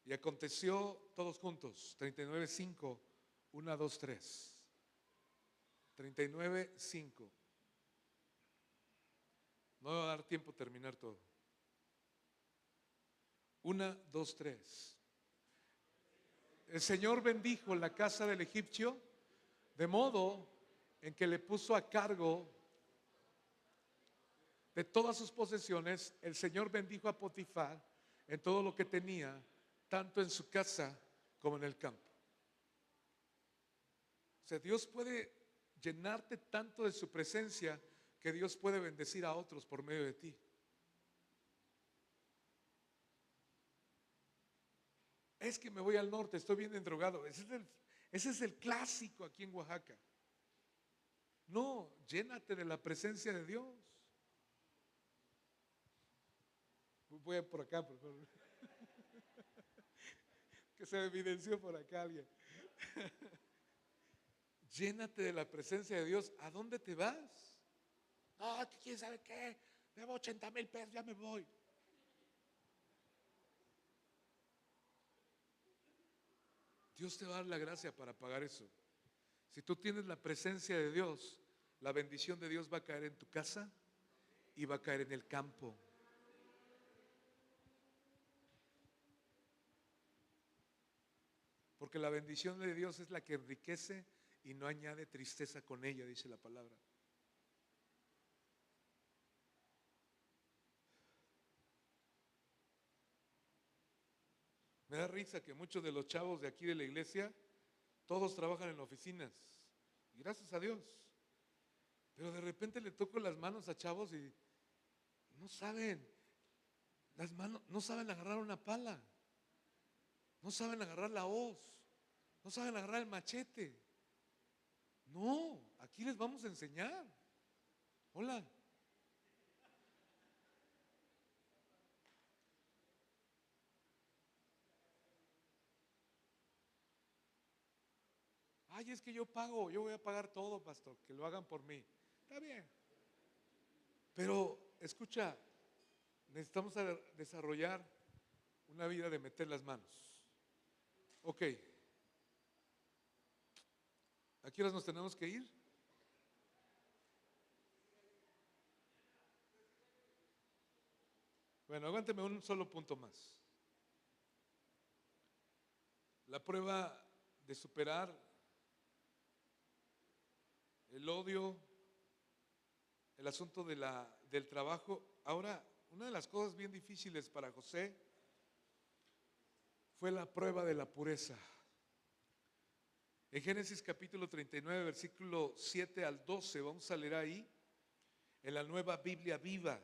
Y aconteció todos juntos, 39:5, 1, 2, 3. 39:5. No va a dar tiempo a terminar todo. 1, 2, 3. El Señor bendijo la casa del egipcio, de modo en que le puso a cargo de todas sus posesiones. El Señor bendijo a Potifar en todo lo que tenía, tanto en su casa como en el campo. O sea, Dios puede llenarte tanto de su presencia que Dios puede bendecir a otros por medio de ti. Es que me voy al norte, estoy bien endrogado. Ese es el clásico aquí en Oaxaca. No, llénate de la presencia de Dios. Voy por acá, por favor. Que se evidenció por acá alguien. Llénate de la presencia de Dios. ¿A dónde te vas? No, ¿quién sabe qué? Debo 80,000 pesos, ya me voy. Dios te va a dar la gracia para pagar eso. Si tú tienes la presencia de Dios, la bendición de Dios va a caer en tu casa y va a caer en el campo. Porque la bendición de Dios es la que enriquece y no añade tristeza con ella, dice la palabra. Me da risa que muchos de los chavos de aquí de la iglesia, todos trabajan en oficinas. Y gracias a Dios. Pero de repente le toco las manos a chavos y no saben, las manos, no saben agarrar una pala, no saben agarrar la hoz, no saben agarrar el machete. No, aquí les vamos a enseñar. Hola. Ay, es que yo pago, yo voy a pagar todo, pastor, que lo hagan por mí. Está bien. Pero escucha, necesitamos desarrollar una vida de meter las manos. Ok. ¿A qué horas nos tenemos que ir? Bueno, aguánteme un solo punto más. La prueba de superar el odio, el asunto del trabajo. Ahora, una de las cosas bien difíciles para José fue la prueba de la pureza. En Génesis capítulo 39, versículo 7 al 12, vamos a leer ahí, en la Nueva Biblia Viva.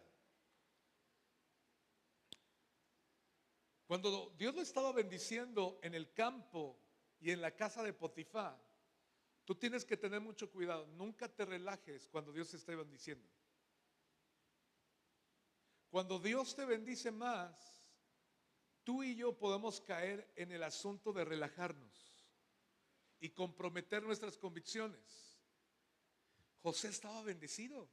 Cuando Dios lo estaba bendiciendo en el campo y en la casa de Potifar, tú tienes que tener mucho cuidado. Nunca te relajes cuando Dios te esté bendiciendo. Cuando Dios te bendice más, tú y yo podemos caer en el asunto de relajarnos y comprometer nuestras convicciones. José estaba bendecido.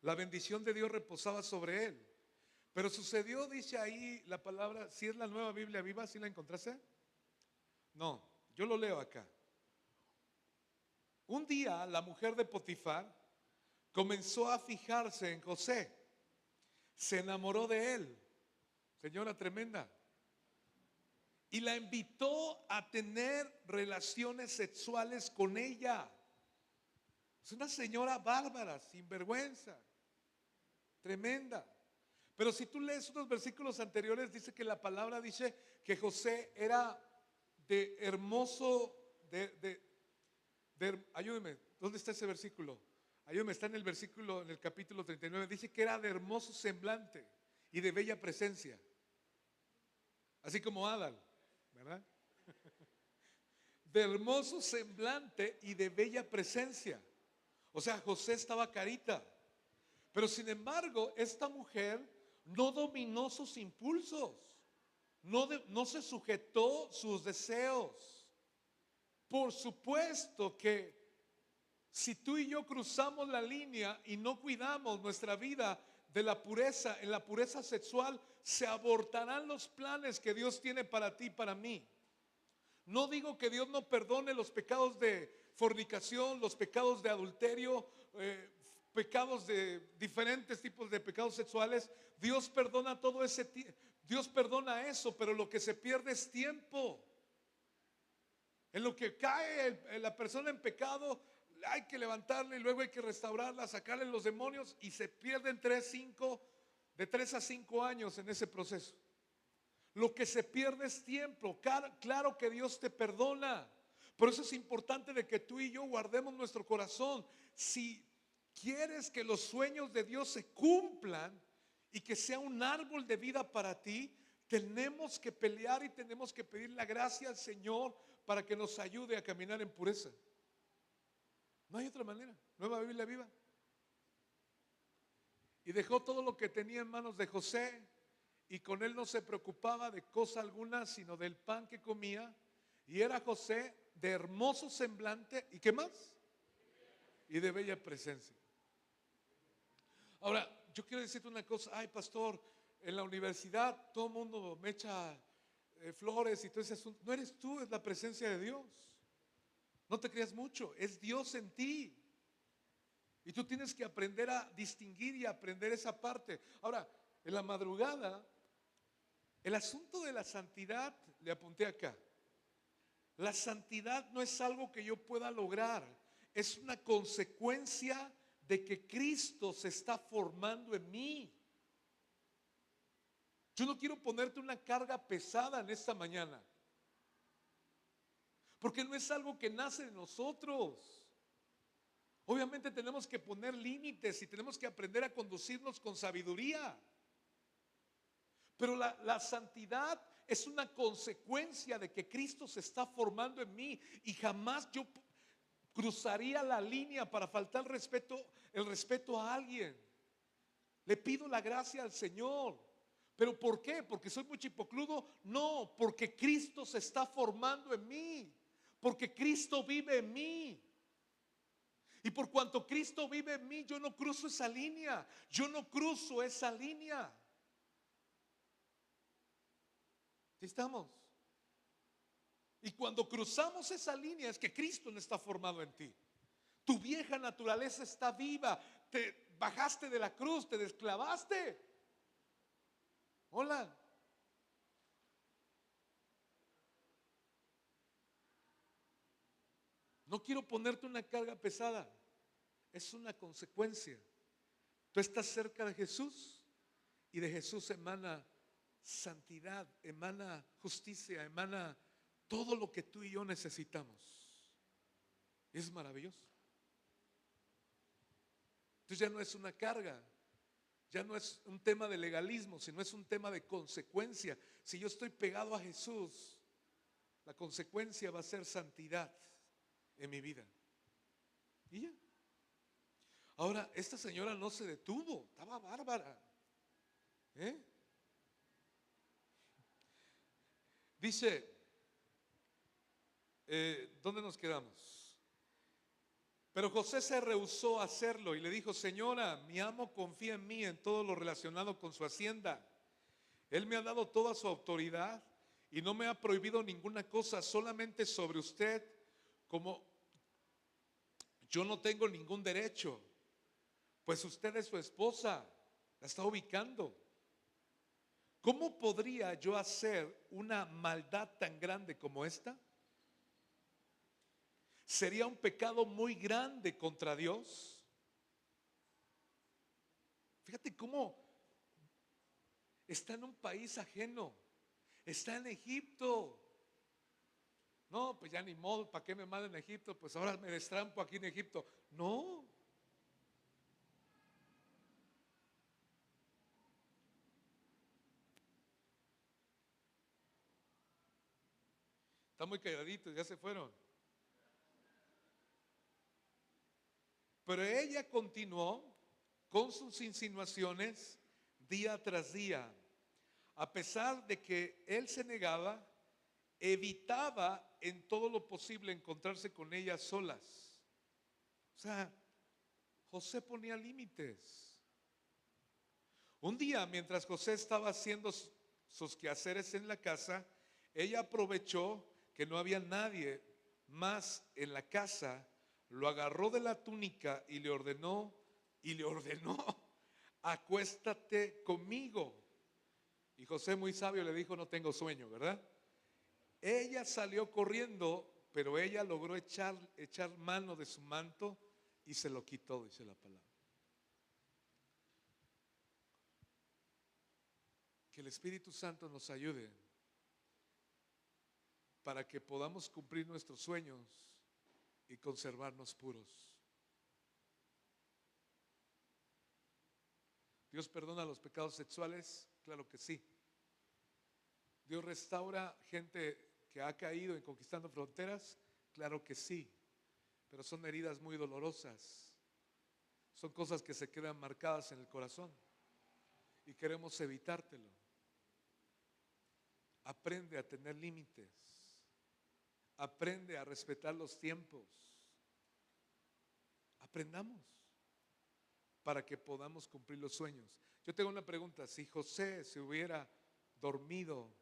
La bendición de Dios reposaba sobre él. Pero sucedió, dice ahí la palabra, si es la Nueva Biblia Viva, ¿sí la encontraste? No, yo lo leo acá. Un día la mujer de Potifar comenzó a fijarse en José. Se enamoró de él, señora tremenda, y la invitó a tener relaciones sexuales con ella. Es una señora bárbara, sin vergüenza, tremenda. Pero si tú lees unos versículos anteriores, dice que la palabra dice que José era de hermoso ayúdeme, ¿dónde está ese versículo? Ayúdeme, está en el versículo, en el capítulo 39, dice que era de hermoso semblante y de bella presencia, así como Adán, ¿verdad? De hermoso semblante y de bella presencia. O sea, José estaba carita, pero sin embargo, esta mujer no dominó sus impulsos, no se sujetó sus deseos. Por supuesto que si tú y yo cruzamos la línea y no cuidamos nuestra vida de la pureza, en la pureza sexual, se abortarán los planes que Dios tiene para ti y para mí. No digo que Dios no perdone los pecados de fornicación, los pecados de adulterio, pecados de diferentes tipos de pecados sexuales. Dios perdona todo ese, Dios perdona eso, pero lo que se pierde es tiempo. En lo que cae la persona en pecado, hay que levantarla y luego hay que restaurarla, sacarle los demonios, y se pierden de 3 a 5 años en ese proceso. Lo que se pierde es tiempo. Claro que Dios te perdona. Por eso es importante de que tú y yo guardemos nuestro corazón. Si quieres que los sueños de Dios se cumplan y que sea un árbol de vida para ti, tenemos que pelear y tenemos que pedir la gracia al Señor para que nos ayude a caminar en pureza. No hay otra manera. Nueva Biblia Viva. Y dejó todo lo que tenía en manos de José, y con él no se preocupaba de cosa alguna, sino del pan que comía. Y era José de hermoso semblante, ¿y qué más? Y de bella presencia. Ahora, yo quiero decirte una cosa. Ay, pastor, en la universidad todo el mundo me echa flores y todo ese asunto. No eres tú, es la presencia de Dios. No te creas mucho, es Dios en ti. Y tú tienes que aprender a distinguir y aprender esa parte. Ahora, en la madrugada, el asunto de la santidad, le apunté acá. La santidad no es algo que yo pueda lograr, es una consecuencia de que Cristo se está formando en mí. Yo no quiero ponerte una carga pesada en esta mañana, porque no es algo que nace de nosotros. Obviamente tenemos que poner límites y tenemos que aprender a conducirnos con sabiduría. Pero la santidad es una consecuencia de que Cristo se está formando en mí, y jamás yo cruzaría la línea para faltar el respeto a alguien. Le pido la gracia al Señor. ¿Pero por qué? ¿Porque soy muy chipocludo? No, porque Cristo se está formando en mí, porque Cristo vive en mí. Y por cuanto Cristo vive en mí, yo no cruzo esa línea. Yo no cruzo esa línea. ¿Sí estamos? Y cuando cruzamos esa línea es que Cristo no está formado en ti. Tu vieja naturaleza está viva. Te bajaste de la cruz, te desclavaste. Hola. No quiero ponerte una carga pesada. Es una consecuencia. Tú estás cerca de Jesús, y de Jesús emana santidad, emana justicia, emana todo lo que tú y yo necesitamos. Es maravilloso. Entonces ya no es una carga, ya no es un tema de legalismo, sino es un tema de consecuencia. Si yo estoy pegado a Jesús, la consecuencia va a ser santidad en mi vida. Y ya. Ahora, esta señora no se detuvo, estaba bárbara. Dice, ¿dónde nos quedamos? Pero José se rehusó a hacerlo y le dijo: Señora, mi amo confía en mí en todo lo relacionado con su hacienda. Él me ha dado toda su autoridad y no me ha prohibido ninguna cosa, solamente sobre usted, como yo no tengo ningún derecho, pues usted es su esposa, la está ubicando. ¿Cómo podría yo hacer una maldad tan grande como esta? ¿Sería un pecado muy grande contra Dios? Fíjate cómo está en un país ajeno, está en Egipto. No, pues ya ni modo, ¿para qué me mandan a Egipto? Pues ahora me destrampo aquí en Egipto. No. Están muy calladitos, ya se fueron. Pero ella continuó con sus insinuaciones día tras día. A pesar de que él se negaba, evitaba en todo lo posible encontrarse con ella solas. O sea, José ponía límites. Un día, mientras José estaba haciendo sus quehaceres en la casa, ella aprovechó que no había nadie más en la casa, lo agarró de la túnica y le ordenó, acuéstate conmigo. Y José, muy sabio, le dijo, no tengo sueño, ¿verdad? Ella salió corriendo, pero ella logró echar mano de su manto y se lo quitó, dice la palabra. Que el Espíritu Santo nos ayude para que podamos cumplir nuestros sueños y conservarnos puros. ¿Dios perdona los pecados sexuales? Claro que sí. ¿Dios restaura gente que ha caído en conquistando fronteras? Claro que sí. Pero son heridas muy dolorosas. Son cosas que se quedan marcadas en el corazón y queremos evitártelo. Aprende a tener límites. Aprende a respetar los tiempos. Aprendamos para que podamos cumplir los sueños. Yo tengo una pregunta. Si José se hubiera dormido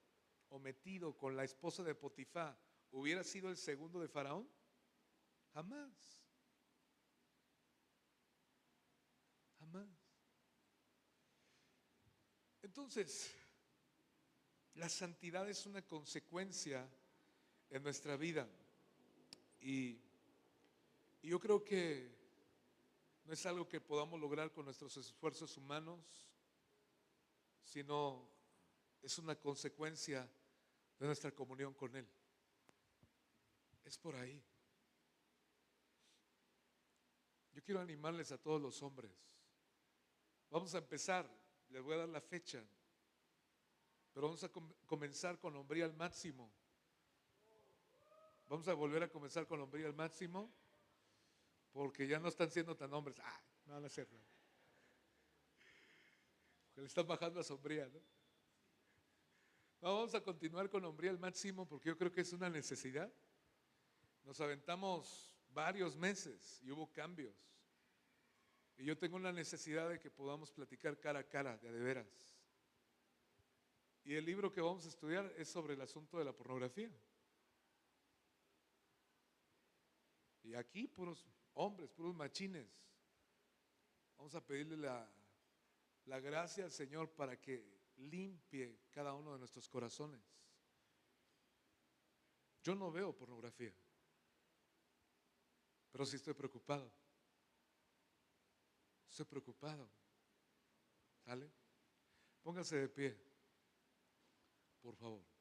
o metido con la esposa de Potifar, ¿hubiera sido el segundo de Faraón? Jamás. Jamás. Entonces, la santidad es una consecuencia en nuestra vida. Y yo creo que no es algo que podamos lograr con nuestros esfuerzos humanos, sino es una consecuencia de nuestra comunión con Él. Es por ahí. Yo quiero animarles a todos los hombres. Vamos a empezar, les voy a dar la fecha, pero vamos a comenzar con hombría al máximo. Vamos a volver a comenzar con hombría al máximo, porque ya no están siendo tan hombres. No van a ser, ¿no? Porque le están bajando a sombría, ¿no? Vamos a continuar con hombría al máximo, porque yo creo que es una necesidad. Nos aventamos varios meses y hubo cambios. Y yo tengo una necesidad de que podamos platicar cara a cara, de veras. Y el libro que vamos a estudiar es sobre el asunto de la pornografía. Y aquí puros hombres, puros machines. Vamos a pedirle la gracia al Señor para que limpie cada uno de nuestros corazones. Yo no veo pornografía, pero sí estoy preocupado. Estoy preocupado. ¿Sale? Póngase de pie, por favor.